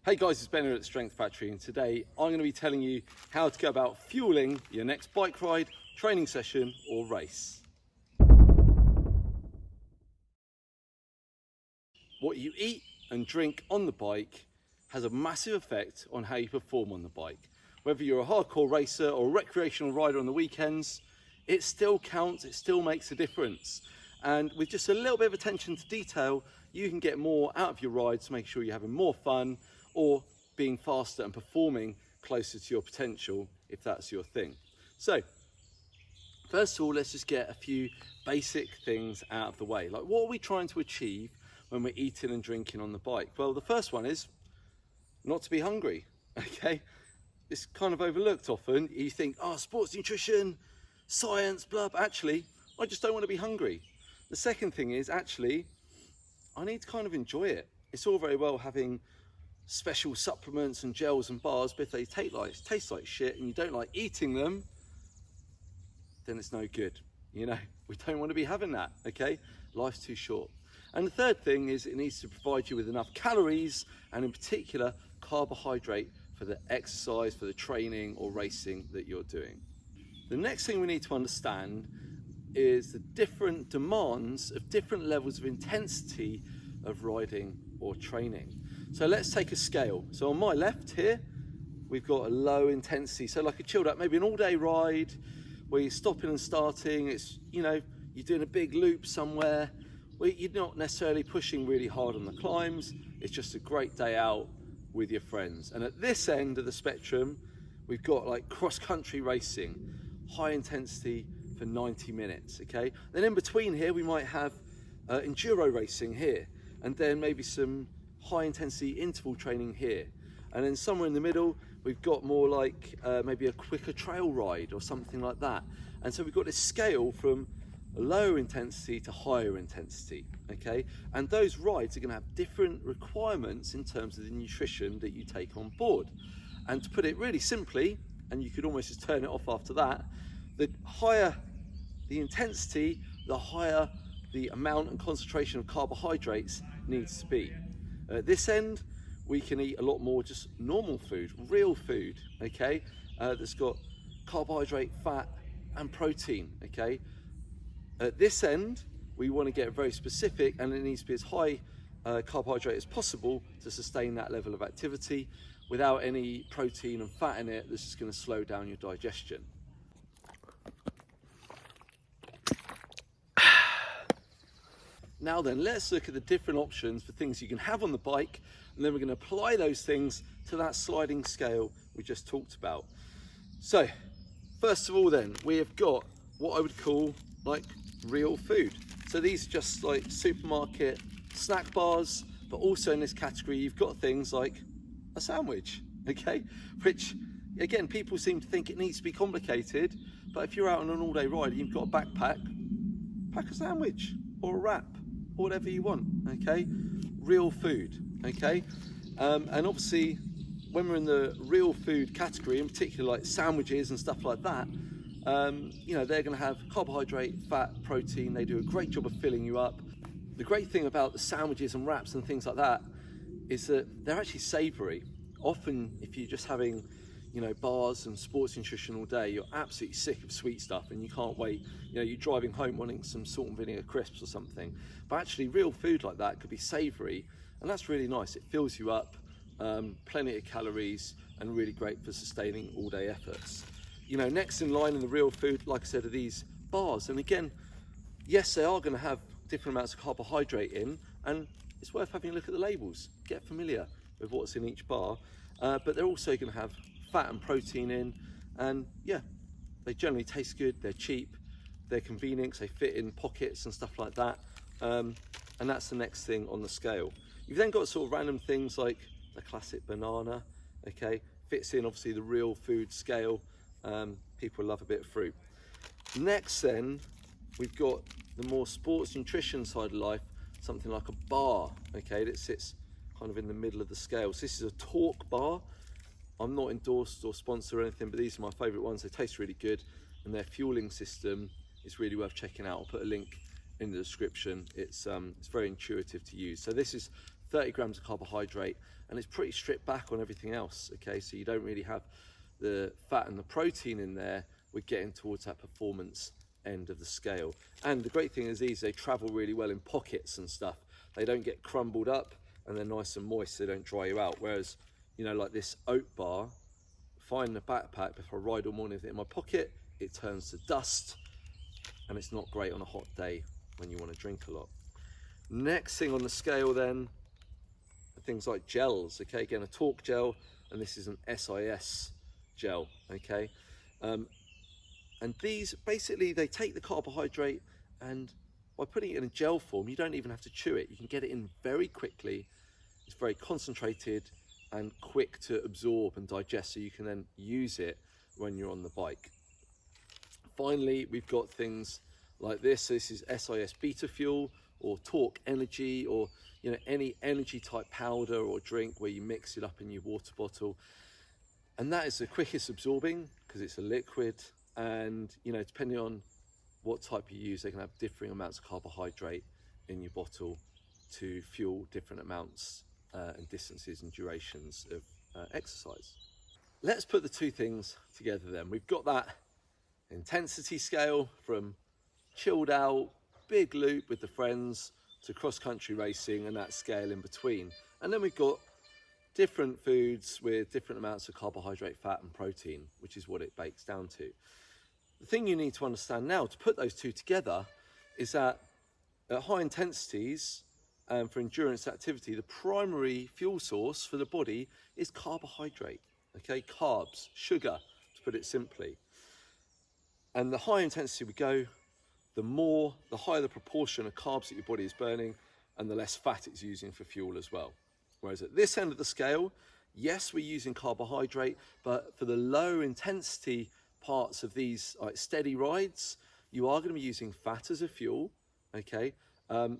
Hey guys, it's Ben here at Strength Factory, and today I'm going to be telling you how to go about fueling your next bike ride, training session or race. What you eat and drink on the bike has a massive effect on how you perform on the bike. Whether you're a hardcore racer or a recreational rider on the weekends, it still counts, it still makes a difference. And with just a little bit of attention to detail, you can get more out of your rides to make sure you're having more fun or being faster and performing closer to your potential if that's your thing. So, first of all, let's just get a few basic things out of the way. Like, what are we trying to achieve when we're eating and drinking on the bike? Well, the first one is not to be hungry, okay? It's kind of overlooked often. You think, oh, sports nutrition, science, blah, but actually, I just don't want to be hungry. The second thing is, actually, I need to kind of enjoy it. It's all very well having special supplements and gels and bars, but if they taste like shit and you don't like eating them, then it's no good. You know, we don't want to be having that, okay? Life's too short. And the third thing is it needs to provide you with enough calories and in particular carbohydrate for the exercise, for the training or racing that you're doing. The next thing we need to understand is the different demands of different levels of intensity of riding or training. So let's take a scale. So on my left here, we've got a low intensity. So like a chilled out, maybe an all day ride where you're stopping and starting. It's, you know, you're doing a big loop somewhere where you're not necessarily pushing really hard on the climbs. It's just a great day out with your friends. And at this end of the spectrum, we've got like cross-country racing, high intensity for 90 minutes, okay? Then in between here, we might have enduro racing here, and then maybe some high intensity interval training here. And then somewhere in the middle, we've got more like maybe a quicker trail ride or something like that. And so we've got this scale from lower intensity to higher intensity, okay? And those rides are gonna have different requirements in terms of the nutrition that you take on board. And to put it really simply, and you could almost just turn it off after that, the higher the intensity, the higher the amount and concentration of carbohydrates needs to be. At this end, we can eat a lot more just normal food, real food, okay? That's got carbohydrate, fat, and protein, okay? At this end, we want to get very specific, and it needs to be as high carbohydrate as possible to sustain that level of activity without any protein and fat in it. This is going to slow down your digestion. Now then, let's look at the different options for things you can have on the bike, and then we're going to apply those things to that sliding scale we just talked about. So, first of all then, we have got what I would call like real food. So these are just like supermarket snack bars, but also in this category you've got things like a sandwich, okay? Which, again, people seem to think it needs to be complicated, but if you're out on an all-day ride and you've got a backpack, pack a sandwich or a wrap, or whatever you want, okay? Real food, okay? And obviously, when we're in the real food category, in particular like sandwiches and stuff like that, you know, they're gonna have carbohydrate, fat, protein. They do a great job of filling you up. The great thing about the sandwiches and wraps and things like that is that they're actually savory. Often, if you're just having, you know, bars and sports nutrition all day, you're absolutely sick of sweet stuff and you can't wait. You know, you're driving home wanting some salt and vinegar crisps or something. But actually real food like that could be savory, and that's really nice. It fills you up, plenty of calories, and really great for sustaining all day efforts. You know, next in line in the real food, like I said, are these bars. And again, yes, they are gonna have different amounts of carbohydrate in, and it's worth having a look at the labels. Get familiar with what's in each bar, but they're also gonna have fat and protein in, and yeah, they generally taste good, they're cheap, they're convenient because they fit in pockets and stuff like that, and that's the next thing on the scale. You've then got sort of random things like the classic banana, okay, fits in obviously the real food scale. People love a bit of fruit. Next then, we've got the more sports nutrition side of life, something like a bar, okay, that sits kind of in the middle of the scale. So this is a Torq bar. I'm not endorsed or sponsored or anything, but these are my favourite ones. They taste really good, and their fueling system is really worth checking out. I'll put a link in the description. It's very intuitive to use. So this is 30 grams of carbohydrate, and it's pretty stripped back on everything else, okay? So you don't really have the fat and the protein in there. We're getting towards that performance end of the scale. And the great thing is these, they travel really well in pockets and stuff. They don't get crumbled up, and they're nice and moist, so they don't dry you out. Whereas, you know, like this oat bar, fine in the backpack, but if I ride all morning with it in my pocket, it turns to dust, and it's not great on a hot day when you want to drink a lot. Next thing on the scale then, are things like gels, okay? Again, a Torq gel, and this is an SIS gel, okay? And these, basically, they take the carbohydrate, and by putting it in a gel form, you don't even have to chew it. You can get it in very quickly. It's very concentrated and quick to absorb and digest, so you can then use it when you're on the bike. Finally, we've got things like this. So this is SIS Beta Fuel or Torq Energy, or you know, any energy type powder or drink where you mix it up in your water bottle. And that is the quickest absorbing because it's a liquid, and you know, depending on what type you use, they can have differing amounts of carbohydrate in your bottle to fuel different amounts and distances and durations of exercise. Let's put the two things together then. We've got that intensity scale from chilled out, big loop with the friends, to cross-country racing, and that scale in between. And then we've got different foods with different amounts of carbohydrate, fat and protein, which is what it bakes down to. The thing you need to understand now to put those two together is that at high intensities and for endurance activity, the primary fuel source for the body is carbohydrate, okay? Carbs, sugar, to put it simply. And the higher intensity we go, the higher the proportion of carbs that your body is burning, and the less fat it's using for fuel as well. Whereas at this end of the scale, yes, we're using carbohydrate, but for the lower intensity parts of these like steady rides, you are going to be using fat as a fuel, okay,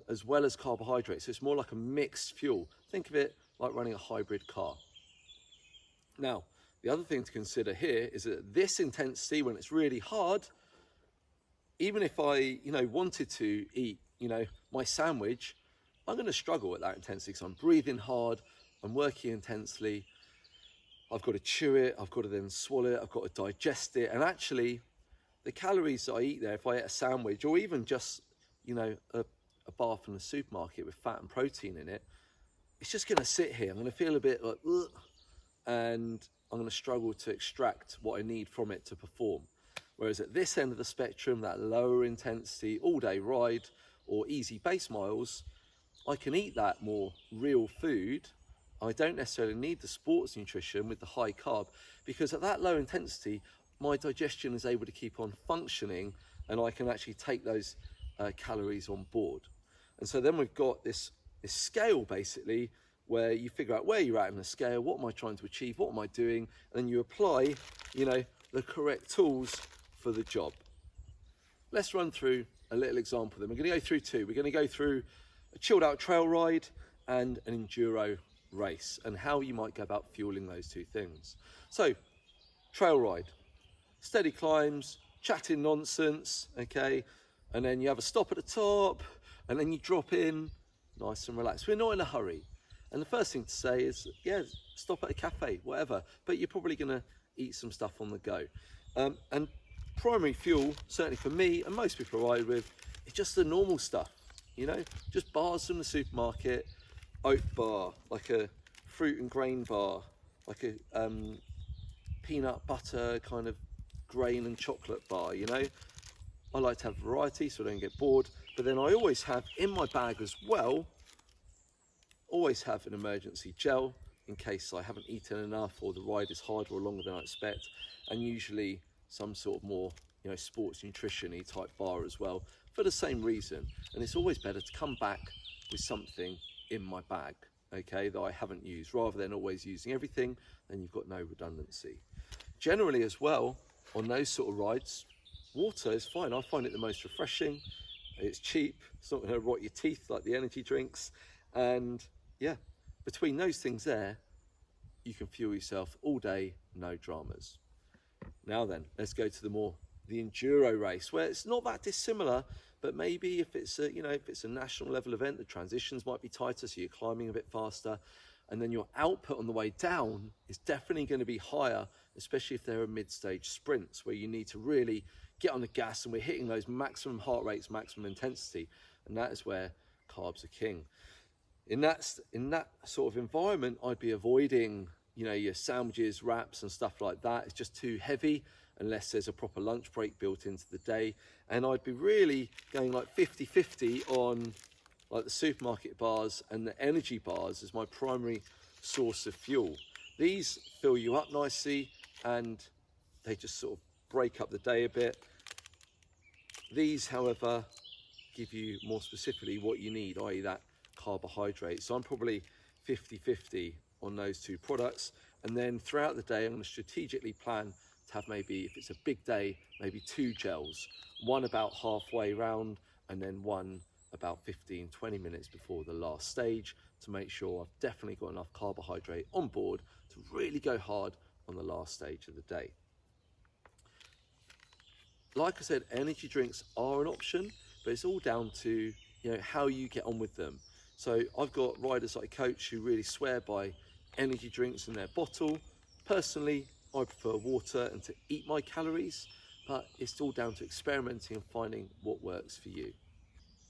as well as carbohydrates. So it's more like a mixed fuel. Think of it like running a hybrid car. Now, the other thing to consider here is that this intensity, when it's really hard, even if I, wanted to eat, my sandwich, I'm going to struggle at that intensity because I'm breathing hard, I'm working intensely, I've got to chew it, I've got to then swallow it, I've got to digest it. And actually, the calories that I eat there, if I ate a sandwich or even just, a bar from the supermarket with fat and protein in it, it's just going to sit here. I'm going to feel a bit like, ugh, and I'm going to struggle to extract what I need from it to perform. Whereas at this end of the spectrum, that lower intensity all-day ride or easy base miles, I can eat that more real food. I don't necessarily need the sports nutrition with the high carb, because at that low intensity, my digestion is able to keep on functioning, and I can actually take those calories on board. And so then we've got this scale basically, where you figure out where you're at in the scale, what am I trying to achieve, what am I doing, and then you apply, the correct tools for the job. Let's run through a little example then. We're going to go through two. We're going to go through a chilled out trail ride and an enduro race, and how you might go about fueling those two things. So, trail ride, steady climbs, chatting nonsense, okay, and then you have a stop at the top, and then you drop in, nice and relaxed. We're not in a hurry. And the first thing to say is, yeah, stop at a cafe, whatever, but you're probably going to eat some stuff on the go. And primary fuel, certainly for me and most people I ride with, is just the normal stuff, just bars from the supermarket, oat bar, like a fruit and grain bar, like a peanut butter kind of grain and chocolate bar, I like to have variety so I don't get bored. But then I always have in my bag as well, always have an emergency gel in case I haven't eaten enough or the ride is harder or longer than I expect, and usually some sort of more sports nutrition-y type bar as well for the same reason. And it's always better to come back with something in my bag, okay, that I haven't used, rather than always using everything. Then you've got no redundancy. Generally as well, on those sort of rides, water is fine. I find it the most refreshing. It's cheap, it's not going to rot your teeth like the energy drinks, and yeah, between those things there, you can fuel yourself all day, no dramas. Now then, let's go to the more the enduro race, where it's not that dissimilar, but maybe if it's a, if it's a national level event, the transitions might be tighter, so you're climbing a bit faster, and then your output on the way down is definitely going to be higher, especially if there are mid-stage sprints where you need to really get on the gas and we're hitting those maximum heart rates, maximum intensity, and that is where carbs are king. In that sort of environment, I'd be avoiding, your sandwiches, wraps and stuff like that. It's just too heavy unless there's a proper lunch break built into the day. And I'd be really going like 50-50 on like the supermarket bars and the energy bars as my primary source of fuel. These fill you up nicely and they just sort of break up the day a bit. These, however, give you more specifically what you need, i.e. that carbohydrate. So I'm probably 50-50 on those two products. And then throughout the day, I'm going to strategically plan to have maybe, if it's a big day, maybe 2 gels, one about halfway round and then one about 15-20 minutes before the last stage, to make sure I've definitely got enough carbohydrate on board to really go hard on the last stage of the day. Like I said, energy drinks are an option, but it's all down to how you get on with them. So I've got riders that I coach who really swear by energy drinks in their bottle. Personally, I prefer water and to eat my calories, but it's all down to experimenting and finding what works for you.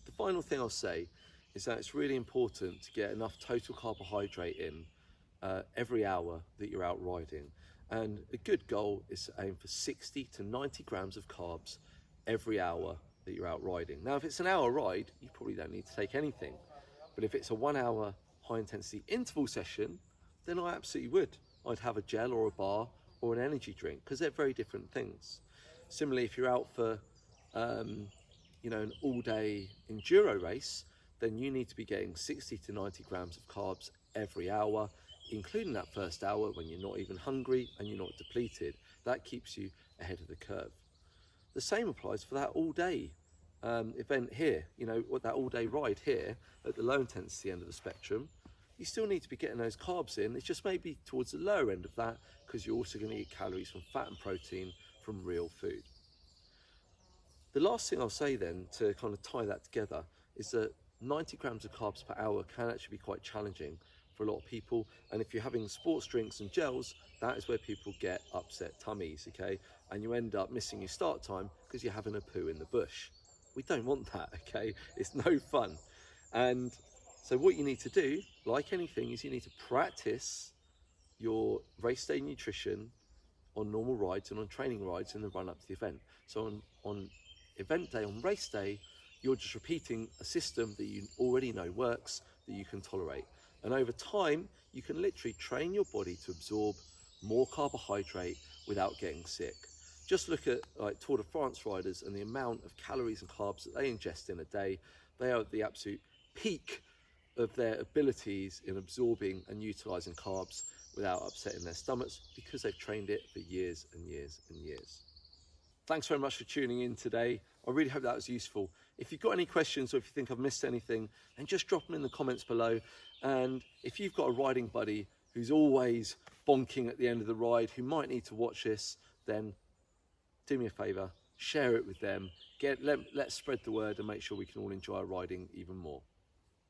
The final thing I'll say is that it's really important to get enough total carbohydrate in every hour that you're out riding. And a good goal is to aim for 60 to 90 grams of carbs every hour that you're out riding. Now, if it's an hour ride, you probably don't need to take anything. But if it's a 1 hour high intensity interval session, then I absolutely would. I'd have a gel or a bar or an energy drink, because they're very different things. Similarly, if you're out for an all-day enduro race, then you need to be getting 60 to 90 grams of carbs every hour, including that first hour when you're not even hungry and you're not depleted. That keeps you ahead of the curve. The same applies for that all-day event here, that all-day ride here at the low intensity end of the spectrum. You still need to be getting those carbs in. It's just maybe towards the lower end of that, because you're also going to eat calories from fat and protein from real food. The last thing I'll say then, to kind of tie that together, is that 90 grams of carbs per hour can actually be quite challenging for a lot of people. And if you're having sports drinks and gels, that is where people get upset tummies, okay? And you end up missing your start time because you're having a poo in the bush. We don't want that, okay? It's no fun. And so what you need to do, like anything, is you need to practice your race day nutrition on normal rides and on training rides in the run up to the event. So on event day, on race day, you're just repeating a system that you already know works, that you can tolerate. And over time, you can literally train your body to absorb more carbohydrate without getting sick. Just look at like Tour de France riders and the amount of calories and carbs that they ingest in a day. They are at the absolute peak of their abilities in absorbing and utilizing carbs without upsetting their stomachs, because they've trained it for years and years and years. Thanks very much for tuning in today. I really hope that was useful. If you've got any questions or if you think I've missed anything, then just drop them in the comments below. And if you've got a riding buddy who's always bonking at the end of the ride, who might need to watch this, then do me a favor, share it with them. Let's spread the word and make sure we can all enjoy our riding even more.